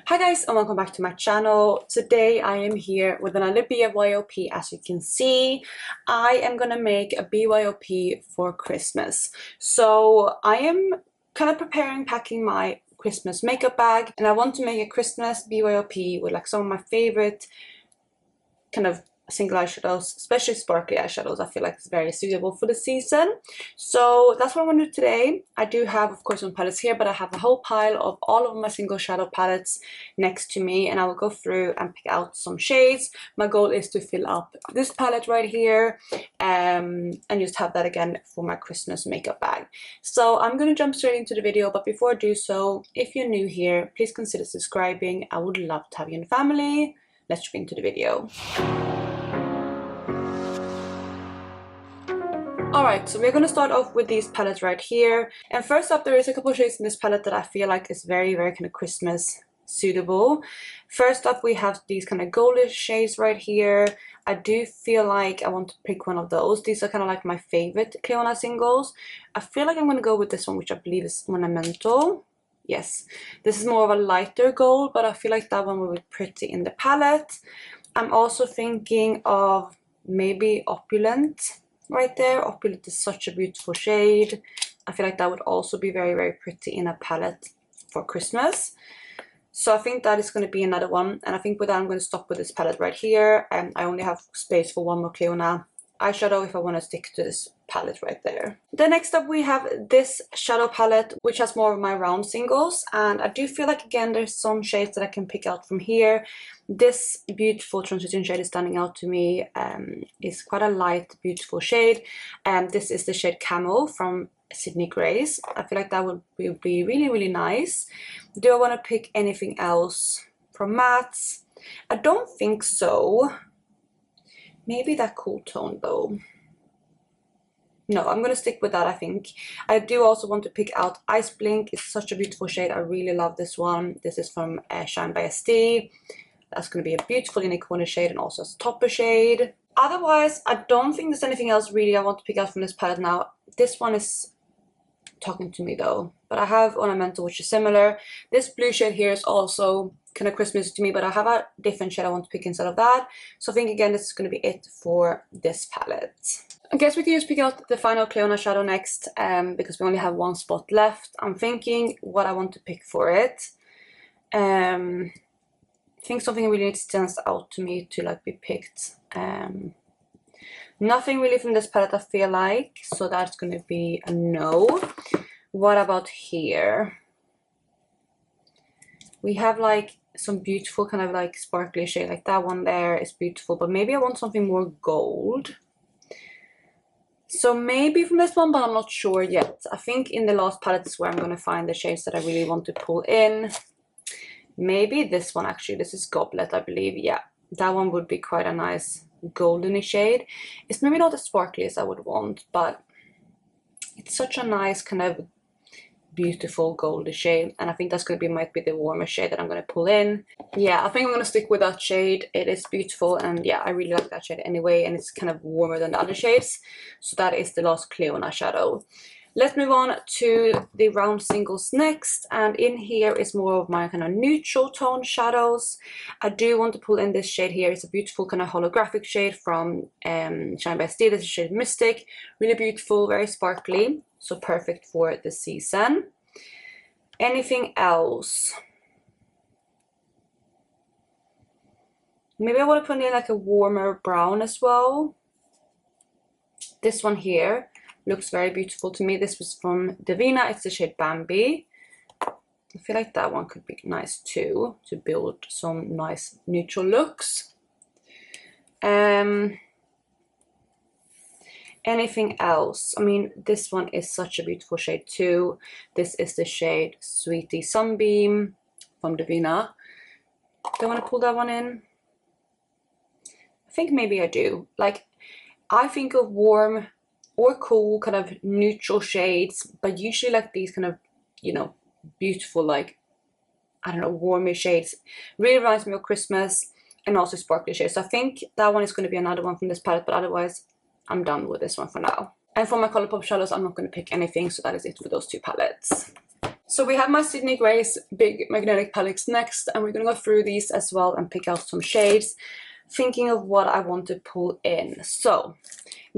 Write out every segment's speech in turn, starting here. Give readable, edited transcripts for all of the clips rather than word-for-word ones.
Hi guys, and welcome back to my channel. Today I am here with another BYOP. As you can see, I am gonna make a BYOP for Christmas. So I am kind of packing my Christmas makeup bag, and I want to make a Christmas BYOP with like some of my favorite kind of single eyeshadows, especially sparkly eyeshadows. I feel like it's very suitable for the season. So that's what I'm going to do today. I do have, of course, some palettes here, but I have a whole pile of all of my single shadow palettes next to me, and I will go through and pick out some shades. My goal is to fill up this palette right here and just have that again for my Christmas makeup bag. So I'm going to jump straight into the video, but before I do so, if you're new here, please consider subscribing. I would love to have you in the family. Let's jump into the video. Alright, so we're going to start off with these palettes right here. And first up, there is a couple of shades in this palette that I feel like is very kind of Christmas suitable. First up, we have these kind of goldish shades right here. I do feel like I want to pick one of those. These are kind of like my favorite Cleona singles. I feel like I'm going to go with this one, which I believe is Ornamental. Yes, this is more of a lighter gold, but I feel like that one will be pretty in the palette. I'm also thinking of maybe Opulent. Right there, Opulent is such a beautiful shade. I feel like that would also be very pretty in a palette for Christmas. So I think that is going to be another one, and I think with that I'm going to stop with this palette right here, and I only have space for one more Cleona eyeshadow if I want to stick to this palette right there. Then next up we have this shadow palette, which has more of my round singles, and I do feel like again there's some shades that I can pick out from here. This beautiful transition shade is standing out to me. It's quite a light beautiful shade, and this is the shade Camo from Sydney Grace. I feel like that would be really nice. Do I want to pick anything else from mattes? I don't think so. Maybe that cool tone though. No, I'm gonna stick with that. I think I do also want to pick out Ice Blink. It's such a beautiful shade. I really love this one. This is from Shine by SD. That's going to be a beautiful inner corner shade and also a topper shade. Otherwise, I don't think there's anything else really I want to pick out from this palette now. This one is talking to me though, but I have Ornamental, which is similar. This blue shade here is also kind of Christmas to me, but I have a different shade I want to pick instead of that. So I think again this is going to be it for this palette. I guess we can just pick out the final Cleona shadow next, because we only have one spot left. I'm thinking what I want to pick for it. I think something really stands out to me to like be picked. Nothing really from this palette I feel like, so that's going to be a no. What about here? We have like some beautiful kind of like sparkly shade, like that one there is beautiful, but maybe I want something more gold. So maybe from this one, but I'm not sure yet. I think in the last palette is where I'm going to find the shades that I really want to pull in. Maybe this one actually. This is Goblet, I believe. Yeah, that one would be quite a nice goldeny shade. It's maybe not as sparkly as I would want, but it's such a nice kind of beautiful goldy shade, and I think that's going to be might be the warmer shade that I'm going to pull in. Yeah, I think I'm going to stick with that shade. It is beautiful, and yeah, I really like that shade anyway, and it's kind of warmer than the other shades. So that is the last Cleona shadow. Let's move on to the round singles next, and in here is more of my kind of neutral tone shadows. I do want to pull in this shade here. It's a beautiful kind of holographic shade from Shine by SD. This is shade Mystic. Really beautiful, very sparkly, so perfect for the season. Anything else? Maybe I want to put in like a warmer brown as well. This one here looks very beautiful to me. This was from Davina. It's the shade Bambi. I feel like that one could be nice too, to build some nice neutral looks. Anything else? I mean, this one is such a beautiful shade too. This is the shade Sweetie Sunbeam from Davina. Do I want to pull that one in? I think maybe I do. Like, I think of warm or cool kind of neutral shades, but usually like these kind of, you know, beautiful, like, I don't know, warmer shades really reminds me of Christmas, and also sparkly shades. So I think that one is going to be another one from this palette, but otherwise I'm done with this one for now. And for my Colourpop shadows, I'm not going to pick anything, so that is it for those two palettes. So we have my Sydney Grace big magnetic palettes next, and we're gonna go through these as well and pick out some shades, thinking of what I want to pull in. So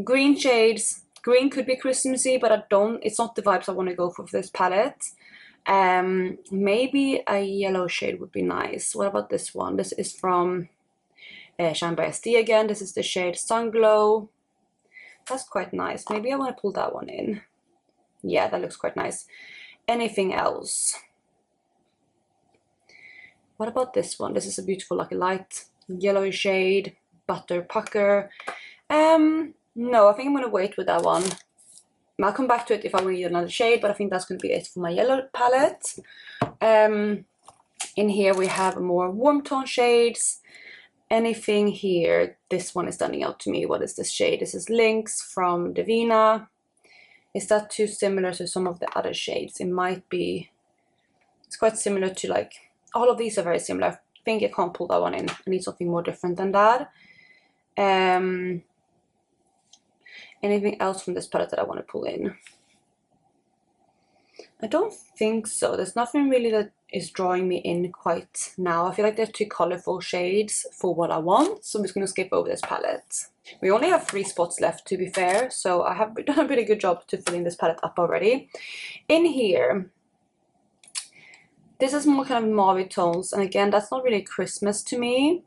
green shades. Green could be Christmassy, but it's not the vibes I want to go for this palette. Maybe a yellow shade would be nice. What about this one? This is from Shine by SD again. This is the shade Sun Glow. That's quite nice. Maybe I want to pull that one in. Yeah, that looks quite nice. Anything else? What about this one? This is a beautiful, like a light yellow shade, Butter Pucker. No, I think I'm gonna wait with that one. I'll come back to it if I want to use another shade, but I think that's gonna be it for my yellow palette. In here we have more warm tone shades. Anything here? This one is standing out to me. What is this shade? This is Lynx from Divina. Is that too similar to some of the other shades? It might be. It's quite similar to, like, all of these are very similar. I think I can't pull that one in. I need something more different than that. Anything else from this palette that I want to pull in? I don't think so. There's nothing really that is drawing me in quite now. I feel like they're too colorful shades for what I want, so I'm just going to skip over this palette. We only have 3 spots left, to be fair, so I have done a pretty good job to filling this palette up already. In here, this is more kind of mauve tones, and again, that's not really Christmas to me,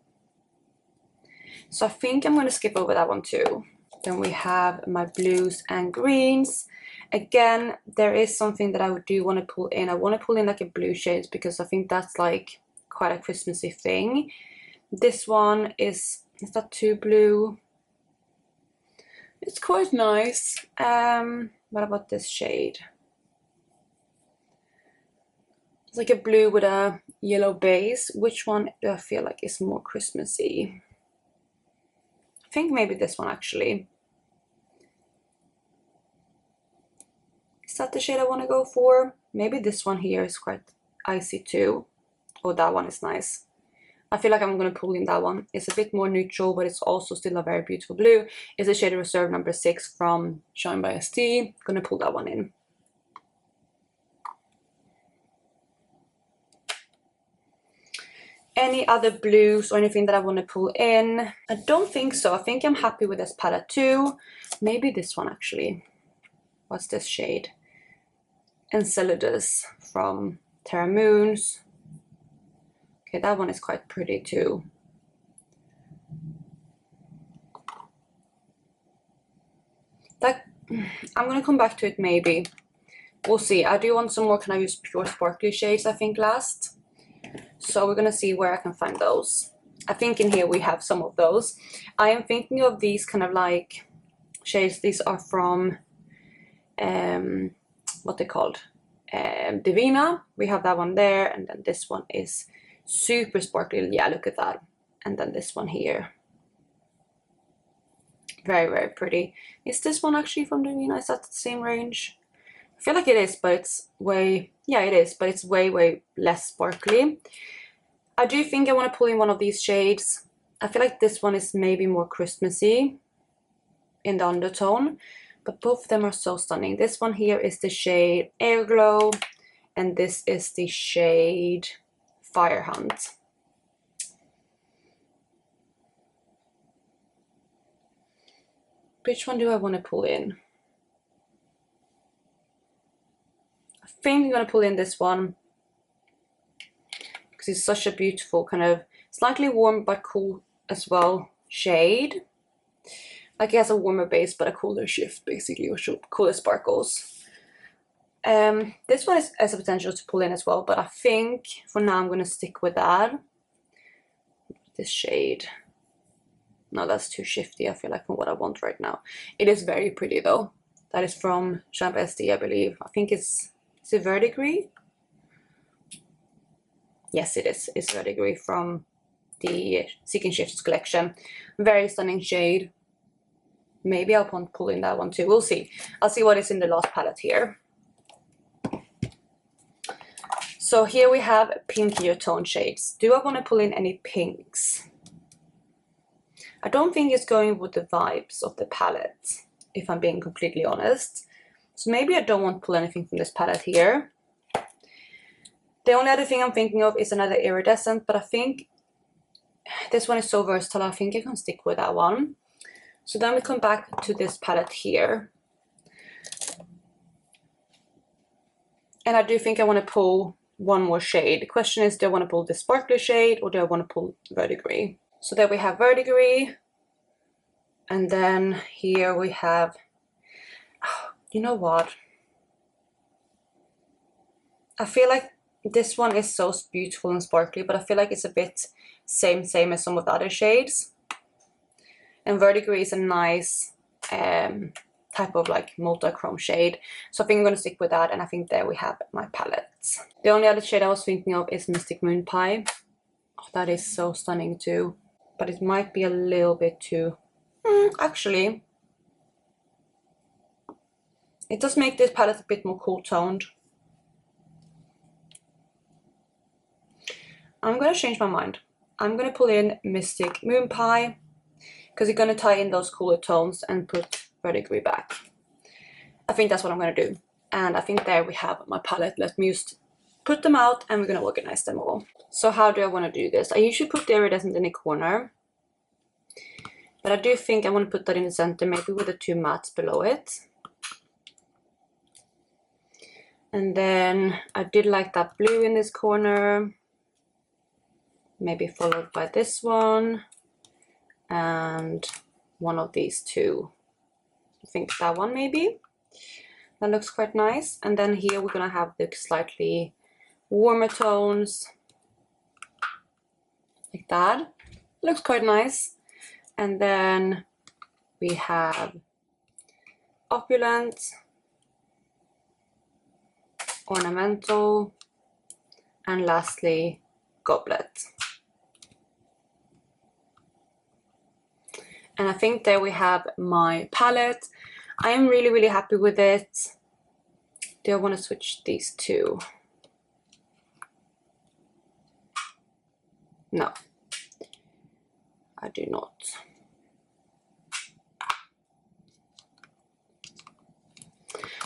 so I think I'm going to skip over that one too. Then we have my blues and greens. Again, there is something that I do want to pull in. I want to pull in like a blue shades because I think that's like quite a Christmassy thing. This one is that too blue? It's quite nice. What about this shade? It's like a blue with a yellow base. Which one do I feel like is more Christmassy? I think maybe this one actually. Is that the shade I want to go for? Maybe this one here is quite icy too. Oh, that one is nice. I feel like I'm going to pull in that one. It's a bit more neutral, but it's also still a very beautiful blue. It's the shade Reserve number 6 from Shine by SD. Going to pull that one in. Any other blues or anything that I want to pull in? I don't think so. I think I'm happy with this palette too. Maybe this one actually. What's this shade? Enceladus from Terra Moons. Okay, that one is quite pretty too. That I'm gonna come back to it maybe. We'll see. I do want some more kind of use pure sparkly shades, I think, last. So we're gonna see where I can find those. I think in here we have some of those. I am thinking of these kind of like shades. These are from what they called? Divina. We have that one there, and then this one is super sparkly. Yeah, look at that. And then this one here. Very, very pretty. Is this one actually from Divina? Is that the same range? I feel like it is, but it's way, yeah, it is, but it's way, way less sparkly. I do think I want to pull in one of these shades. I feel like this one is maybe more Christmassy in the undertone, but both of them are so stunning. This one here is the shade Air Glow, and this is the shade Fire Hunt. Which one do I want to pull in? I think I'm going to pull in this one because it's such a beautiful kind of slightly warm but cool as well shade. Like it has a warmer base but a cooler shift basically, or cooler sparkles. This one has a potential to pull in as well, but I think for now I'm going to stick with that. This shade. No, that's too shifty, I feel like, from what I want right now. It is very pretty though. That is from Shine by SD, I believe. I think is it Verdigris? Yes, it is. It's Verdigris from the Seeking Shifts collection. Very stunning shade. Maybe I'll pull in that one too. We'll see. I'll see what is in the last palette here. So here we have pinkier tone shades. Do I want to pull in any pinks? I don't think it's going with the vibes of the palette, if I'm being completely honest. So maybe I don't want to pull anything from this palette here. The only other thing I'm thinking of is another iridescent, but I think this one is so versatile, I think I can stick with that one. So then we come back to this palette here. And I do think I want to pull one more shade. The question is, do I want to pull this sparkly shade or do I want to pull Verdigris? So there we have Verdigris. And then here we have, oh, you know what? I feel like this one is so beautiful and sparkly, but I feel like it's a bit same as some of the other shades. And Verdigris is a nice type of like multi-chrome shade. So I think I'm going to stick with that, and I think there we have my palettes. The only other shade I was thinking of is Mystic Moon Pie. Oh, that is so stunning too. But it might be a little bit too... actually, it does make this palette a bit more cool toned. I'm going to change my mind. I'm going to pull in Mystic Moon Pie, because you're going to tie in those cooler tones and put Verdigris back. I think that's what I'm going to do. And I think there we have my palette. Let me just put them out and we're going to organize them all. So how do I want to do this? I usually put the iridescent in the corner, but I do think I want to put that in the center, maybe with the two mattes below it. And then I did like that blue in this corner, maybe followed by this one and one of these two. I think that one maybe. That looks quite nice. And then here we're gonna have the slightly warmer tones, like that. Looks quite nice. And then we have Opulent, Ornamental, and lastly Goblet. And I think there we have my palette. I am really happy with it. Do I want to switch these two? No, I do not.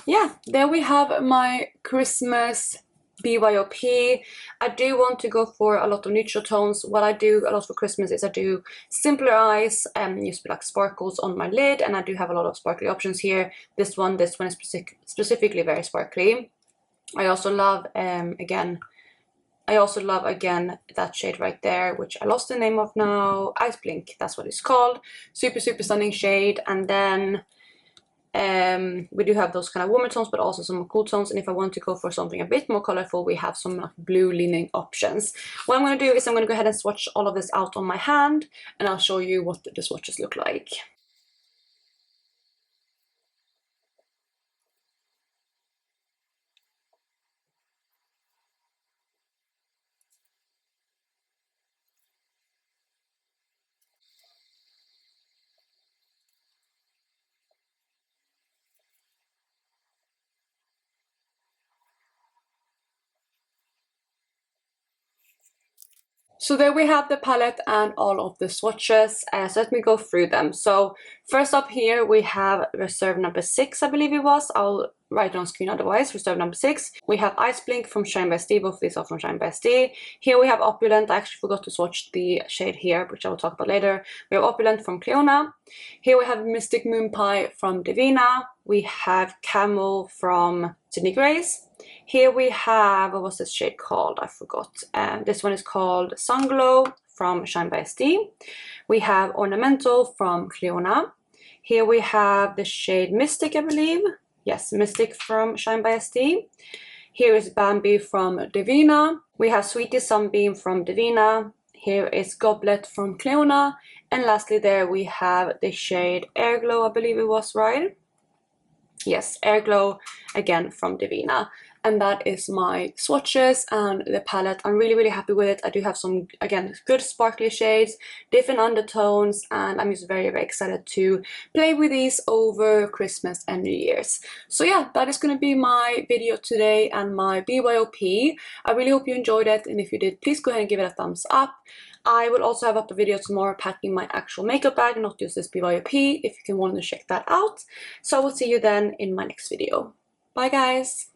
Yeah, there we have my Christmas BYOP. I do want to go for a lot of neutral tones. What I do a lot for Christmas is I do simpler eyes and use like sparkles on my lid, and I do have a lot of sparkly options here. This one is specifically very sparkly. I also love again that shade right there, which I lost the name of now. Ice Blink, that's what it's called. Super stunning shade. And then we do have those kind of warmer tones, but also some cool tones. And if I want to go for something a bit more colorful, we have some like blue leaning options. What I'm going to do is I'm going to go ahead and swatch all of this out on my hand, and I'll show you what the swatches look like. So there we have the palette and all of the swatches. So let me go through them. So first up here we have reserve number 6, I believe it was. I'll write it on screen otherwise. Reserve number 6. We have Ice Blink from Shine by Steve. Both of these are from Shine by Steve. Here we have Opulent. I actually forgot to swatch the shade here, which I will talk about later. We have Opulent from Cleona. Here we have Mystic Moon Pie from Divina. We have Camel from Sydney Grace. Here we have, what was this shade called? I forgot. This one is called Sunglow from Shine by Steve. We have Ornamental from Cleona. Here we have the shade Mystic, I believe. Yes, Mystic from Shine by Steve. Here is Bambi from Divina. We have Sweetie Sunbeam from Divina. Here is Goblet from Cleona. And lastly there we have the shade Airglow, I believe it was, right? Yes, Airglow again from Divina. And that is my swatches and the palette. I'm really happy with it. I do have some, again, good sparkly shades, different undertones, and I'm just very excited to play with these over Christmas and New Year's. So yeah, that is going to be my video today and my BYOP. I really hope you enjoyed it, and if you did, please go ahead and give it a thumbs up. I will also have up a video tomorrow packing my actual makeup bag, not just this BYOP, if you can want to check that out. So I will see you then in my next video. Bye guys!